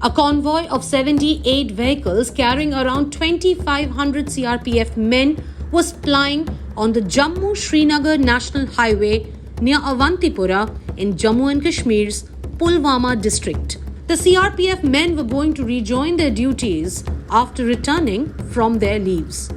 A convoy of 78 vehicles carrying around 2,500 CRPF men was plying on the Jammu-Srinagar National Highway near Avantipura in Jammu and Kashmir's Pulwama district. The CRPF men were going to rejoin their duties after returning from their leaves.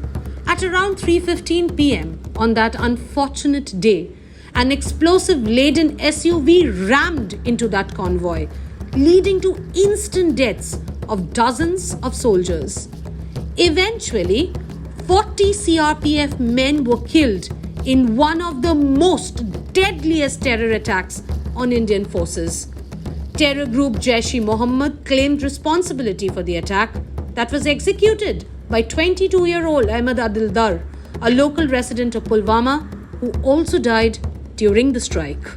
At around 3:15 p.m. on that unfortunate day, an explosive-laden SUV rammed into that convoy, leading to instant deaths of dozens of soldiers. Eventually, 40 CRPF men were killed in one of the most deadliest terror attacks on Indian forces. Terror group Jaish-e-Mohammed claimed responsibility for the attack that was executed by 22-year-old Ahmed Adil Dar, a local resident of Pulwama, who also died during the strike.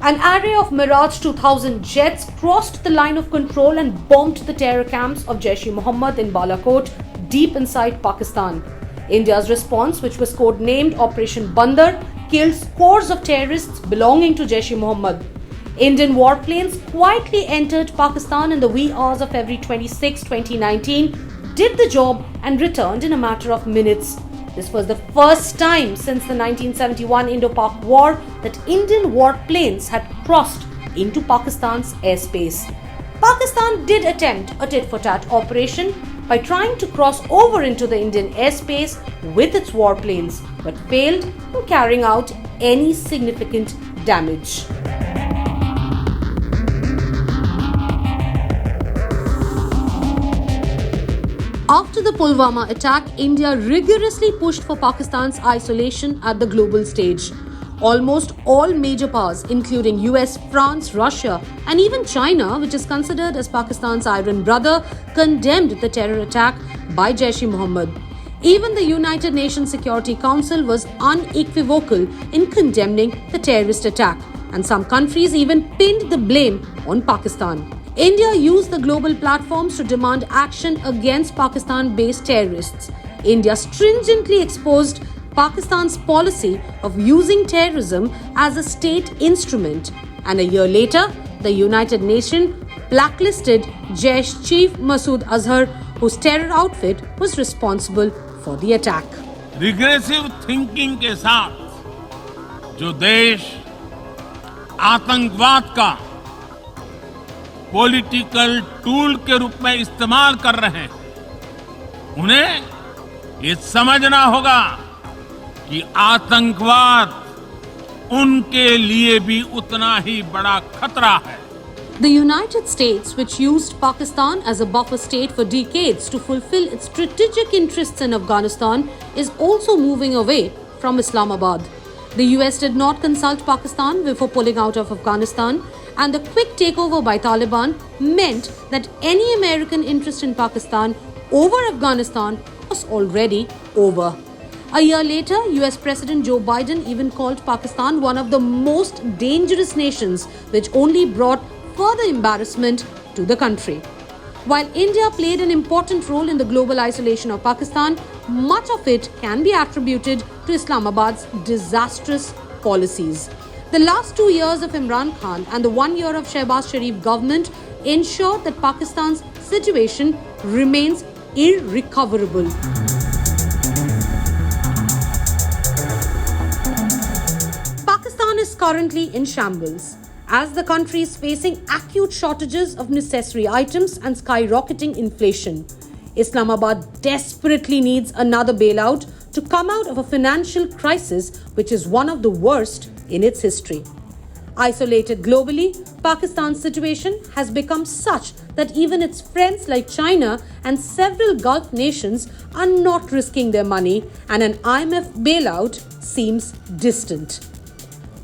An array of Mirage 2000 jets crossed the line of control and bombed the terror camps of Jaish-e-Mohammed in Balakot, deep inside Pakistan. India's response, which was codenamed Operation Bandar, killed scores of terrorists belonging to Jaish-e-Mohammed. Indian warplanes quietly entered Pakistan in the wee hours of February 26, 2019, did the job and returned in a matter of minutes. This was the first time since the 1971 Indo-Pak War that Indian warplanes had crossed into Pakistan's airspace. Pakistan did attempt a tit-for-tat operation by trying to cross over into the Indian airspace with its warplanes, but failed in carrying out any significant damage. After the Pulwama attack, India rigorously pushed for Pakistan's isolation at the global stage. Almost all major powers, including US, France, Russia, and even China, which is considered as Pakistan's iron brother, condemned the terror attack by Jaish-e-Mohammed. Even the United Nations Security Council was unequivocal in condemning the terrorist attack, and some countries even pinned the blame on Pakistan. India used the global platforms to demand action against Pakistan-based terrorists. India stringently exposed Pakistan's policy of using terrorism as a state instrument, and a year later, the United Nations blacklisted Jaish chief Masood Azhar, whose terror outfit was responsible for the attack. Regressive thinking के साथ जो देश आतंकवाद का political tool के रूप में इस्तेमाल कर रहे हैं, उन्हें ये समझना होगा कि आतंकवाद उनके लिए भी उतना ही बड़ा खतरा है. The United States, which used Pakistan as a buffer state for decades to fulfill its strategic interests in Afghanistan, is also moving away from Islamabad. The US did not consult Pakistan before pulling out of Afghanistan, and the quick takeover by Taliban meant that any American interest in Pakistan over Afghanistan was already over. A year later, US President Joe Biden even called Pakistan one of the most dangerous nations, which only brought further embarrassment to the country. While India played an important role in the global isolation of Pakistan, much of it can be attributed to Islamabad's disastrous policies. The last 2 years of Imran Khan and the 1 year of Shehbaz Sharif government ensured that Pakistan's situation remains irrecoverable. Pakistan is currently in shambles, as the country is facing acute shortages of necessary items and skyrocketing inflation. Islamabad desperately needs another bailout to come out of a financial crisis which is one of the worst in its history. Isolated globally, Pakistan's situation has become such that even its friends like China and several Gulf nations are not risking their money, and an IMF bailout seems distant.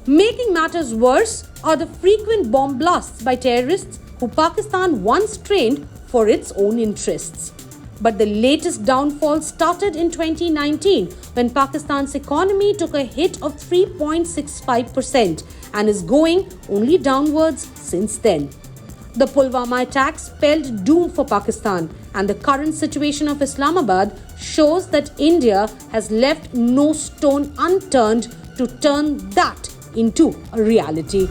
Making matters worse are the frequent bomb blasts by terrorists who Pakistan once trained for its own interests. But the latest downfall started in 2019 when Pakistan's economy took a hit of 3.65% and is going only downwards since then. The Pulwama attack spelled doom for Pakistan, and the current situation of Islamabad shows that India has left no stone unturned to turn that into a reality.